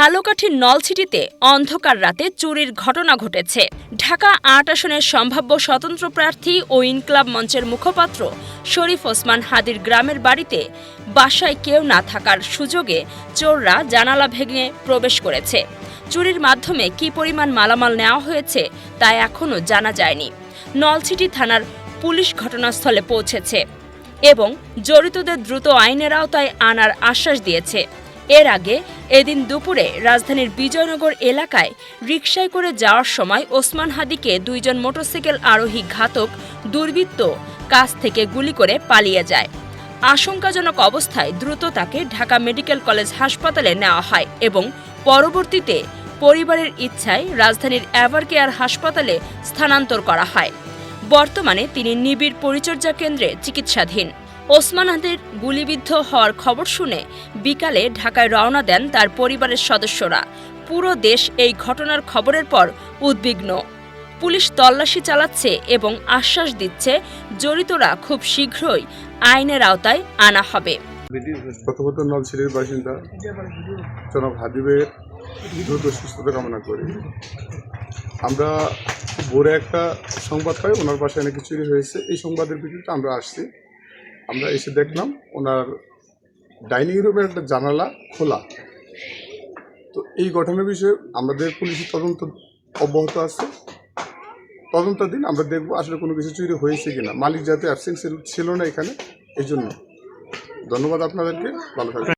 ঝালকাঠির নলছিটিতে অন্ধকার রাতে চুরির ঘটনা ঘটেছে। ঢাকা ৮ আসনের সম্ভাব্য স্বতন্ত্র প্রার্থী ও ইনকিলাব মঞ্চের মুখপাত্র শরীফ ওসমান হাদির গ্রামের বাড়িতে বাসায় কেউ না থাকার সুযোগে চোররা জানালা ভেঙে প্রবেশ করেছে। চুরির মাধ্যমে কী পরিমাণ মালামাল নেওয়া হয়েছে তা এখনও জানা যায়নি। নলছিটি থানার পুলিশ ঘটনাস্থলে পৌঁছেছে এবং জড়িতদের দ্রুত আইনের আওতায় আনার আশ্বাস দিয়েছে। এর আগে এদিন দুপুরে রাজধানীর বিজয়নগর এলাকায় রিকশায় করে যাওয়ার সময় ওসমান হাদিকে দুইজন মোটরসাইকেল আরোহী ঘাতক দুর্বৃত্ত কাছ থেকে গুলি করে পালিয়ে যায়। আশঙ্কাজনক অবস্থায় দ্রুত তাকে ঢাকা মেডিকেল কলেজ হাসপাতালে নেওয়া হয় এবং পরবর্তীতে পরিবারের ইচ্ছায় রাজধানীর এভারকেয়ার হাসপাতালে স্থানান্তর করা হয়। বর্তমানে তিনি নিবিড় পরিচর্যা কেন্দ্রে চিকিৎসাধীন। ওসমান হাদির গুলিবিদ্ধ হওয়ার খবর শুনে বিকালে ঢাকায় রওনা দেন তার পরিবারের সদস্যরা। পুরো দেশ এই ঘটনার খবরের পর উদ্বিগ্ন। পুলিশ তল্লাশি চালাচ্ছে এবং আশ্বাস দিচ্ছে জড়িতরা খুব শীঘ্রই আইনের আওতায় আনা হবে। প্রথমত নলছিটির বাসিন্দা জনাব হাবিবের দ্রুত সুস্থতা কামনা করি। আমরা ভোরে একটা সংবাদ পাই ওনার বাসায় নাকি চুরি হয়েছে। এই সংবাদের ভিত্তিতে আমরা আসছি। আমরা এসে দেখলাম ওনার ডাইনিং রুমের একটা জানালা খোলা। তো এই ঘটনার বিষয়ে আমাদের পুলিশের তদন্ত অব্যাহত আছে। তদন্তাধীন আমরা দেখবো আসলে কোনো কিছু চুরি হয়েছে কিনা। মালিক যাতে অ্যাবসেন্ট ছিল না এখানে, এই জন্য ধন্যবাদ আপনাদেরকে। ভালো থাকবেন।